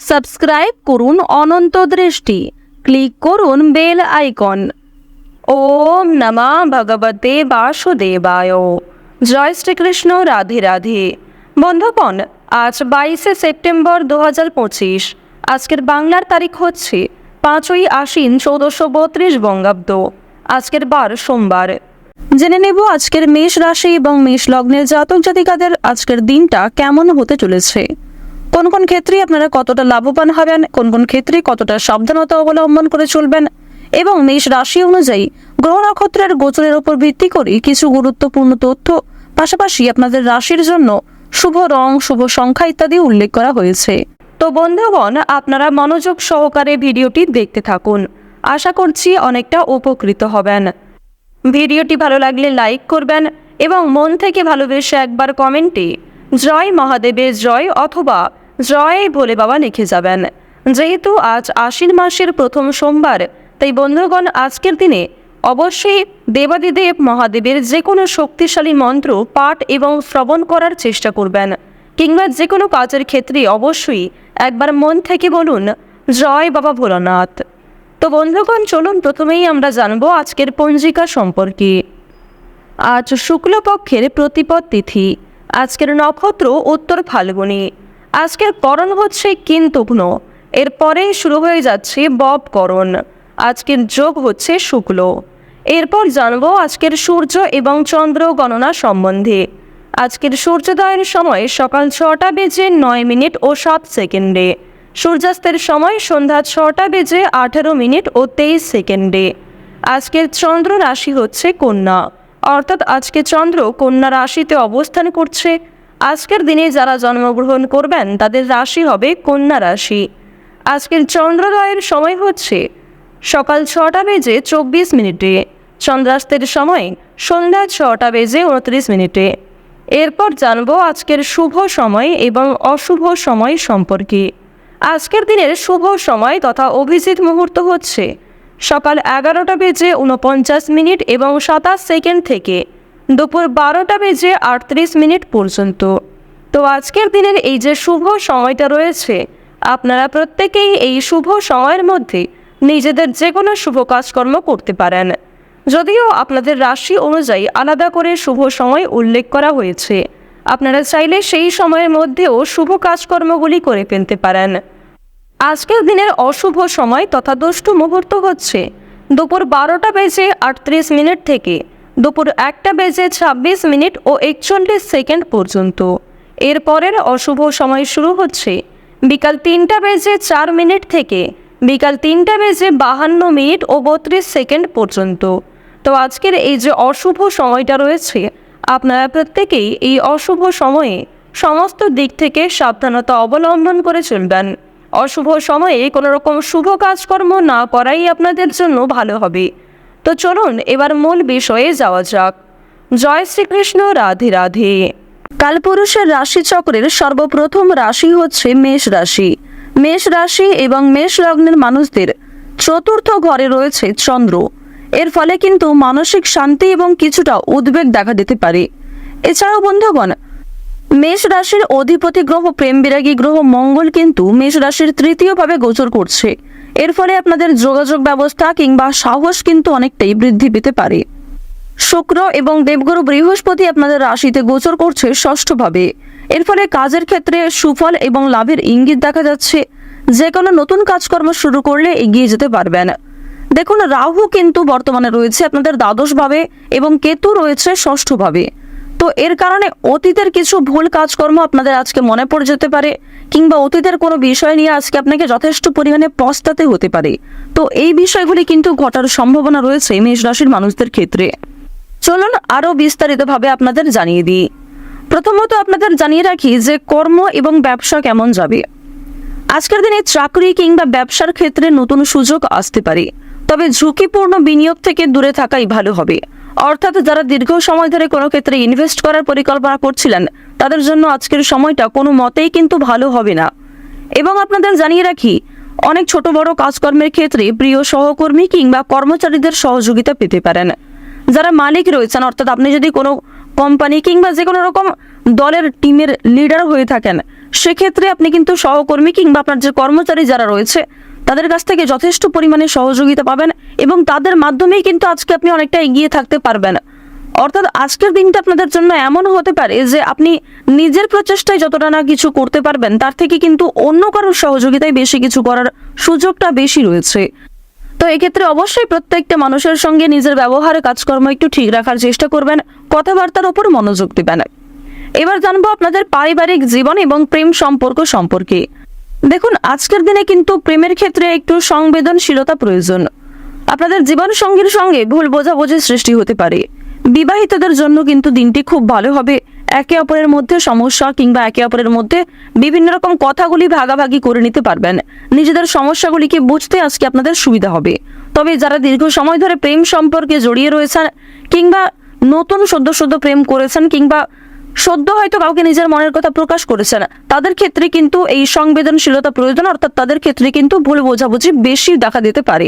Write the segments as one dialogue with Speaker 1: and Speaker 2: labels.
Speaker 1: Subscribe করুন অনন্ত দৃষ্টি, click করুন বেল আইকন। ওম নমঃ ভগবতে বাসুদেবায়। জয় শ্রীকৃষ্ণ, রাধে রাধে। বন্ধুগণ, আজ 22শে সেপ্টেম্বর 2025। আজকের বাংলার তারিখ হচ্ছে 5ই আশ্বিন 1432 বঙ্গাব্দ। আজকের বার সোমবার। জেনে নেব আজকের মেষ রাশি এবং মেষ লগ্নের জাতক জাতিকাদের আজকের দিনটা কেমন হতে চলেছে। কোন কোন ক্ষেত্রে আপনারা কতটা লাভবান হবেন, কোন কোন ক্ষেত্রে কতটা সাবধানতা অবলম্বন করে চলবেন, এবং মেষ রাশি অনুযায়ী গ্রহ নক্ষত্রের গোচরের উপর ভিত্তি করে কিছু গুরুত্বপূর্ণ তথ্য, পাশাপাশি আপনাদের রাশির জন্য শুভ রং, শুভ সংখ্যা ইত্যাদি উল্লেখ করা হয়েছে। তো বন্ধুগণ, আপনারা মনোযোগ সহকারে ভিডিওটি দেখতে থাকুন। আশা করছি অনেকটা উপকৃত হবেন। ভিডিওটি ভালো লাগলে লাইক করবেন এবং মন থেকে ভালোবেসে একবার কমেন্টে জয় মহাদেবের জয় অথবা জয় ভোলে বাবা লিখে যাবেন। যেহেতু আজ আশ্বিন মাসের প্রথম সোমবার, তাই বন্ধুগণ আজকের দিনে অবশ্যই দেবাদিদেব মহাদেবের যে কোনো শক্তিশালী মন্ত্র পাঠ এবং শ্রবণ করার চেষ্টা করবেন, কিংবা যে কোনো কাজের ক্ষেত্রে অবশ্যই একবার মন থেকে বলুন জয় বাবা ভোলানাথ। তো বন্ধুগণ, চলুন প্রথমেই আমরা জানবো আজকের পঞ্জিকা সম্পর্কে। আজ শুক্লপক্ষের প্রতিপদ তিথি। আজকের নক্ষত্র উত্তর ফাল্গুনী। আজকের করণ হচ্ছে কিন্তুঘ্ন। এরপরে শুরু হয়ে যাচ্ছে ববকরণ। আজকের যোগ হচ্ছে শুক্ল। এরপর জানবো আজকের সূর্য এবং চন্দ্র গণনা সম্বন্ধে। আজকের সূর্যোদয়ের সময় সকাল 6টা বেজে 9 মিনিট ও 7 সেকেন্ডে। সূর্যাস্তের সময় সন্ধ্যা 6টা বেজে 18 মিনিট ও 23 সেকেন্ডে। আজকের চন্দ্র রাশি হচ্ছে কন্যা, অর্থাৎ আজকে চন্দ্র কন্যা রাশিতে অবস্থান করছে। আজকের দিনে যারা জন্মগ্রহণ করবেন তাদের রাশি হবে কন্যা রাশি। আজকের চন্দ্রোদয়ের সময় হচ্ছে সকাল 6টা বেজে 24 মিনিটে। চন্দ্রাস্তের সময় সন্ধ্যা 6টা বেজে 29 মিনিটে। এরপর জানবো আজকের শুভ সময় এবং অশুভ সময় সম্পর্কে। আজকের দিনের শুভ সময় তথা অভিজিৎ মুহূর্ত হচ্ছে সকাল 11টা বেজে 49 মিনিট এবং 27 সেকেন্ড থেকে দুপুর 12টা বেজে 38 মিনিট পর্যন্ত। তো আজকের দিনের এই যে শুভ সময়টা রয়েছে, আপনারা প্রত্যেকেই এই শুভ সময়ের মধ্যে নিজেদের যে কোনো শুভ কাজকর্ম করতে পারেন। যদিও আপনাদের রাশি অনুযায়ী আলাদা করে শুভ সময় উল্লেখ করা হয়েছে, আপনারা চাইলে সেই সময়ের মধ্যেও শুভ কাজকর্মগুলি করে ফেলতে পারেন। আজকের দিনের অশুভ সময় তথা দুষ্টু মুহূর্ত হচ্ছে দুপুর 12টা বেজে 38 মিনিট থেকে দুপুর 1টা বেজে 26 মিনিট ও 41 সেকেন্ড পর্যন্ত। এরপরের অশুভ সময় শুরু হচ্ছে বিকাল 3টা বেজে 4 মিনিট থেকে বিকাল 3টা বেজে 52 মিনিট ও 32 সেকেন্ড পর্যন্ত। তো আজকের এই যে অশুভ সময়টা রয়েছে, আপনারা প্রত্যেকেই এই অশুভ সময়ে সমস্ত দিক থেকে সাবধানতা অবলম্বন করে চলবেন। অশুভ সময়ে কোনো রকম শুভ কাজকর্ম না করাই আপনাদের জন্য ভালো হবে। তো চলুন এবার মূল বিষয়ে যাওয়া যাক। জয় শ্রীকৃষ্ণ, রাধে রাধে। কালপুরুষের রাশিচক্রের সর্বপ্রথম রাশি হচ্ছে মেষ রাশি। মেষ রাশি এবং মেষ লগ্নের মানুষদের চতুর্থ ঘরে রয়েছে চন্দ্র। এর ফলে কিন্তু মানসিক শান্তি এবং কিছুটা উদ্বেগ দেখা দিতে পারে। এছাড়াও বন্ধুগণ, মেষ রাশির অধিপতি গ্রহ প্রেম বিরাগী গ্রহ মঙ্গল কিন্তু মেষ রাশির তৃতীয়ভাবে গোচর করছে। এর ফলে আপনাদের যোগাযোগ ব্যবস্থা কিংবা সাহস কিন্তু অনেকটাই বৃদ্ধি পেতে পারে। শুক্র এবং দেবগুরু বৃহস্পতি আপনাদের রাশিতে গোচর করছে ষষ্ঠভাবে। এর ফলে কাজের ক্ষেত্রে সুফল এবং লাভের ইঙ্গিত দেখা যাচ্ছে। যে কোনো নতুন কাজকর্ম শুরু করলে এগিয়ে যেতে পারবেন। দেখুন, রাহু কিন্তু বর্তমানে রয়েছে আপনাদের দ্বাদশভাবে এবং কেতু রয়েছে ষষ্ঠভাবে। তো এর কারণে অতীতের কিছু ভুল কাজকর্ম আপনাদের আজকে মনে পড়ে যেতে পারে, কিংবা অতীতের কোনো বিষয় নিয়ে আজকে আপনাকে যথেষ্ট পরিমাণে পস্তাতে হতে পারে। তো এই বিষয়গুলি কিন্তু ঘটার সম্ভাবনা রয়েছে মেষ রাশির মানুষদের ক্ষেত্রে। চলুন আরও বিস্তারিতভাবে আপনাদের জানিয়ে দিই। প্রথমত আপনাদের জানিয়ে রাখি যে কর্ম এবং ব্যবসা কেমন যাবে। আজকের দিনে চাকরি কিংবা ব্যবসার ক্ষেত্রে নতুন সুযোগ আসতে পারে, তবে ঝুঁকিপূর্ণ বিনিয়োগ থেকে দূরে থাকাই ভালো হবে। অর্থাৎ যারা দীর্ঘ সময় ধরে কোনো ক্ষেত্রে ইনভেস্ট করার পরিকল্পনা করছিলেন, তাদের জন্য আজকের সময়টা কোনো মতেই কিন্তু ভালো হবে না। এবং আপনাদের জানিয়ে রাখি, অনেক ছোট বড় কাজকর্মের ক্ষেত্রে প্রিয় সহকর্মী কিংবা কর্মচারীদের সহযোগিতা পেতে পারেন। যারা মালিক রয়েছেন, অর্থাৎ আপনি যদি কোনো কোম্পানি কিংবা যে কোনো রকম দলের টিমের লিডার হয়ে থাকেন, সেক্ষেত্রে আপনি কিন্তু সহকর্মী কিংবা আপনার যে কর্মচারী যারা রয়েছে তাদের কাছ থেকে যথেষ্ট পরিমাণে সহযোগিতা পাবেন এবং তাদের মাধ্যমেই কিন্তু আজকে আপনি অনেকটা এগিয়ে থাকতে পারবেন। অর্থাৎ আজকের দিনটা আপনাদের জন্য এমন হতে পারে যে আপনি নিজের প্রচেষ্টায় যতটা না কিছু করতে পারবেন তার থেকে কিন্তু অন্য কারোর সহযোগিতায় বেশি কিছু করার সুযোগটা বেশি রয়েছে। তো এক্ষেত্রে অবশ্যই প্রত্যেকটা মানুষের সঙ্গে নিজের ব্যবহার কাজকর্ম একটু ঠিক রাখার চেষ্টা করবেন, কথাবার্তার উপর মনোযোগ দিবেন। এবার জানবো আপনাদের পারিবারিক জীবন এবং প্রেম সম্পর্ক সম্পর্কে। দেখুন, আজকের দিনে কিন্তু প্রেমের ক্ষেত্রে একটু সংবেদনশীলতা প্রয়োজন। আপনাদের জীবন সঙ্গীর সঙ্গে ভুল বোঝাবুঝির সৃষ্টি হতে পারে। বিবাহিতদের জন্য কিন্তু দিনটি খুব ভালো হবে। একে অপরের মধ্যে সমস্যা কিংবা একে অপরের মধ্যে বিভিন্ন রকম কথাগুলি ভাগাভাগি করে নিতে পারবেন। নিজেদের সমস্যাগুলিকে বুঝতে আজকে আপনাদের সুবিধা হবে। তবে যারা দীর্ঘ সময় ধরে প্রেম সম্পর্কে জড়িয়ে রয়েছেন কিংবা নতুন সদ্য প্রেম করেছেন কিংবা সদ্য হয়তো কাউকে নিজের মনের কথা প্রকাশ করেছেন, তাদের ক্ষেত্রে কিন্তু এই সংবেদনশীলতা প্রয়োজন। অর্থাৎ তাদের ক্ষেত্রে কিন্তু ভুল বোঝাবুঝি বেশি দেখা দিতে পারে।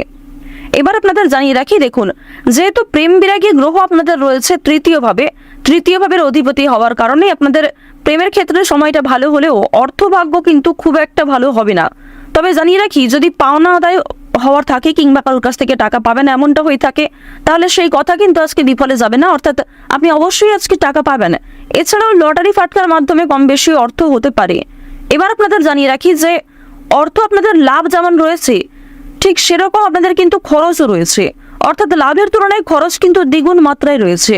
Speaker 1: এবার আপনাদের জানিয়ে রাখি, দেখুন, যেহেতু প্রেম বিরাগী গ্রহ আপনাদের রয়েছে তৃতীয় ভাবের অধিপতি হওয়ার কারণে আপনাদের প্রেমের ক্ষেত্রে সময়টা ভালো হলেও অর্থভাগ্য কিন্তু খুব একটা ভালো হবে না। তবে জানিয়ে রাখি, যদি পাওনা আদায় হওয়ার থাকে কিংবা কারোর কাছ থেকে টাকা পাবেন এমনটা হয়ে থাকে, তাহলে সেই কথা কিন্তু আজকে বিফলে যাবে না। অর্থাৎ আপনি অবশ্যই আজকে টাকা পাবেন। এছাড়াও লটারি ফাটকার মাধ্যমে কম বেশি অর্থ হতে পারে। এবার আপনাদের জানিয়ে রাখি যে অর্থ আপনাদের লাভ যেমন রয়েছে ঠিক সেরকম আপনাদের কিন্তু খরচও রয়েছে। অর্থাৎ লাভের তুলনায় খরচ কিন্তু দ্বিগুণ মাত্রায় রয়েছে।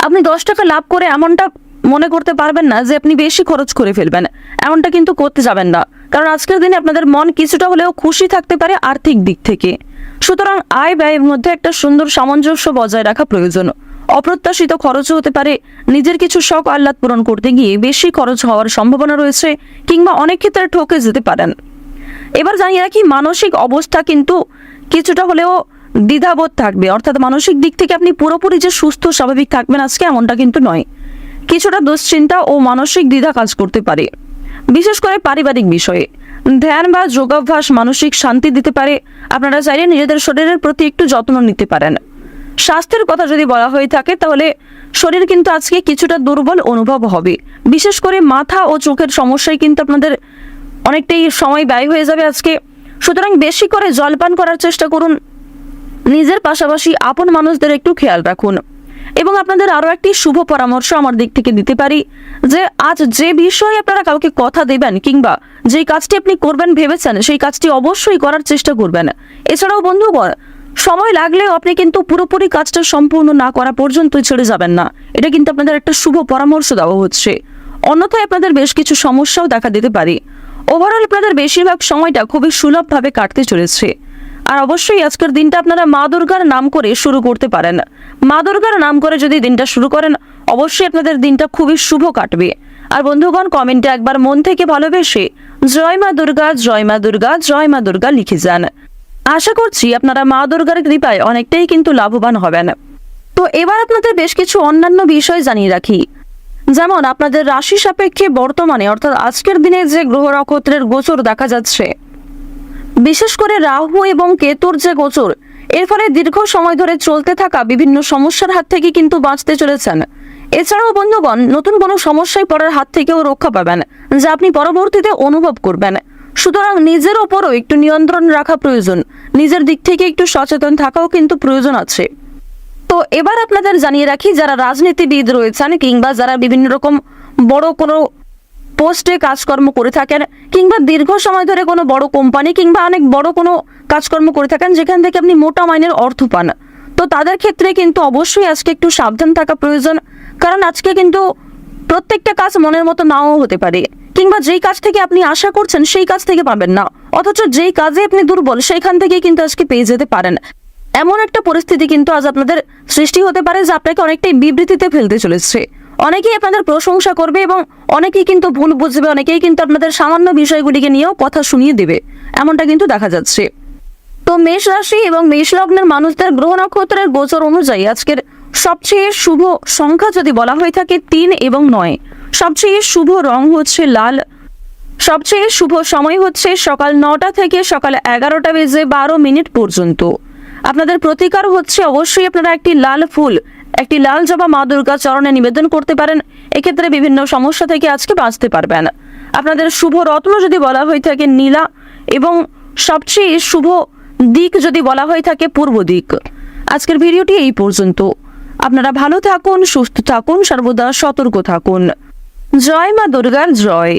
Speaker 1: আপনি 10 টাকা লাভ করে এমনটা মনে করতে পারবেন না যে আপনি বেশি খরচ করে ফেলবেন, এমনটা কিন্তু করতে যাবেন না। কারণ আজকের দিনে আপনাদের মন কিছুটা হলেও খুশি থাকতে পারে আর্থিক দিক থেকে। সুতরাং আয় ব্যয়ের মধ্যে একটা সুন্দর সামঞ্জস্য বজায় রাখা প্রয়োজন। অপ্রত্যাশিত খরচও হতে পারে। নিজের কিছু শখ আহ্লাদ পূরণ করতে গিয়ে বেশি খরচ হওয়ার সম্ভাবনা রয়েছে কিংবা অনেক ক্ষেত্রে ঠকে যেতে পারেন। এবার জানিয়ে রাখি, মানসিক অবস্থা কিন্তু কিছুটা হলেও দ্বিধাবোধ থাকবে। অর্থাৎ মানসিক দিক থেকে আপনি পুরোপুরি যে সুস্থ স্বাভাবিক থাকবেন আজকে এমনটা কিন্তু নয়। কিছুটা দুশ্চিন্তা ও মানসিক দ্বিধা কাজ করতে পারে, বিশেষ করে পারিবারিক বিষয়ে। ধ্যান বা যোগাভ্যাস মানসিক শান্তি দিতে পারে। আপনারা চাইলে নিজেদের শরীরের প্রতি একটু যত্ন নিতে পারেন। স্বাস্থ্যের কথা যদি বলা হয়ে থাকে তাহলে শরীর কিন্তু আজকে কিছুটা দুর্বল অনুভব হবে। বিশেষ করে মাথা ও চোখের সমস্যায় কিন্তু আপনাদের অনেকটাই সময় ব্যয় হয়ে যাবে আজকে। সুতরাং বেশি করে জলপান করার চেষ্টা করুন। নিজের পাশাপাশি আপন মানুষদের একটু খেয়াল রাখুন। এবং আপনাদের আরও একটি শুভ পরামর্শ আমার দিক থেকে দিতে পারি যে আজ যে বিষয়ে আপনারা কাউকে কথা দেবেন কিংবা যেই কাজটি আপনি করবেন ভেবেছেন সেই কাজটি অবশ্যই করার চেষ্টা করবেন। এছাড়াও বন্ধুগণ, সময় লাগলেও আপনি কিন্তু পুরোপুরি কাজটা সম্পূর্ণ না করা পর্যন্তই ছেড়ে যাবেন না। এটা কিন্তু আপনাদের একটা শুভ পরামর্শ দেওয়া হচ্ছে। অন্যথায় আপনাদের বেশ কিছু সমস্যাও দেখা দিতে পারে। ওভারঅল আপনাদের বেশিরভাগ সময়টা খুবই সুলভভাবে কাটতে চলেছে। আর অবশ্যই আজকের দিনটা আপনারা মা দুর্গার নাম করে শুরু করতে পারেন। মা দুর্গার নাম করে যদি দিনটা শুরু করেন অবশ্যই আপনাদের দিনটা খুবই শুভ কাটবে। আর বন্ধুগণ, কমেন্টে একবার মন থেকে ভালোবেসে জয় মা দুর্গা, জয় মা দুর্গা, জয় মা দুর্গা লিখে যান। আশা করছি আপনারা মা দুর্গার কৃপায় অনেকটাই কিন্তু লাভবান হবেন। তো এবার আপনাদের বেশ কিছু অন্যান্য বিষয় জানিয়ে রাখি। যেমন আপনাদের রাশি সাপেক্ষে বর্তমানে অর্থাৎ আজকের দিনে যে গ্রহ নক্ষত্রের গোচর দেখা যাচ্ছে, বিশেষ করে রাহু এবং কেতুর যে গোচর, এর ফলে দীর্ঘ সময় ধরে চলতে থাকা বিভিন্ন সমস্যার হাত থেকে কিন্তু বাঁচতে চলেছেন। এছাড়াও বন্ধুগণ, নতুন কোনো সমস্যায় পড়ার হাত থেকেও রক্ষা পাবেন যা আপনি পরবর্তীতে অনুভব করবেন। সুতরাং নিজের ওপরও একটু নিয়ন্ত্রণ রাখা প্রয়োজন। নিজের দিক থেকে একটু সচেতন থাকাও কিন্তু প্রয়োজন আছে। তো এবার আপনাদের জানিয়ে রাখি, যারা রাজনীতিবিদ রয়েছেন কিংবা যারা বিভিন্ন রকম বড় কোনো পোস্টে কাজকর্ম করে থাকেন কিংবা দীর্ঘ সময় ধরে কোনো বড় কোম্পানি কিংবা অনেক বড় কোনো কাজকর্ম করে থাকেন যেখান থেকে আপনি মোটা মাইনের অর্থ পান, তো তাদের ক্ষেত্রে কিন্তু অবশ্যই আজকে একটু সাবধান থাকা প্রয়োজন। কারণ আজকে কিন্তু প্রত্যেকটা কাজ মনের মতো নাও হতে পারে কিংবা যেই কাজ থেকে আপনি আশা করছেন সেই কাজ থেকে পাবেন না, অথচ যেই কাজে আপনি দুর্বল সেইখান থেকে কিন্তু আজকে পেয়ে যেতে পারেন। এমন একটা পরিস্থিতি কিন্তু আজ আপনাদের সৃষ্টি হতে পারে যে আপনাকে অনেকটাই বিবৃতিতে ফেলতে চলেছে। অনেকেই আপনাদের প্রশংসা করবে এবং অনেকেই কিন্তু ভুল বুঝবে, অনেকেই কিন্তু আপনাদের সামান্য বিষয়গুলিকে নিয়েও কথা শুনিয়ে দেবে, এমনটা কিন্তু দেখা যাচ্ছে। তো মেষ রাশি এবং মেষ লগ্নের মানুষদের গ্রহ নক্ষত্রের গোচর অনুযায়ী আজকের সবচেয়ে শুভ সংখ্যা যদি বলা হয়ে থাকে 3 এবং 9। সবচেয়ে শুভ রং হচ্ছে লাল। সবচেয়ে শুভ সময় হচ্ছে সকাল 9টা থেকে সকাল 11টা বেজে 12 মিনিট পর্যন্ত। আপনাদের প্রতিকার হচ্ছে অবশ্যই আপনারা একটি লাল ফুল, একটি লাল জবা মা দুর্গা চরণে নিবেদন করতে পারেন। এক্ষেত্রে বিভিন্ন সমস্যা থেকে আজকে বাঁচতে পারবেন। আপনাদের শুভ রত্ন যদি বলা হয়ে থাকে নীলা, এবং সবচেয়ে শুভ দিক যদি বলা হয়ে থাকে পূর্ব দিক। আজকের ভিডিওটি এই পর্যন্ত। আপনারা ভালো থাকুন, সুস্থ থাকুন, সর্বদা সতর্ক থাকুন। জয় মা দুর্গার জয়।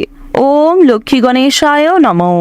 Speaker 1: ওম লক্ষ্মী গণেশায় নমঃ।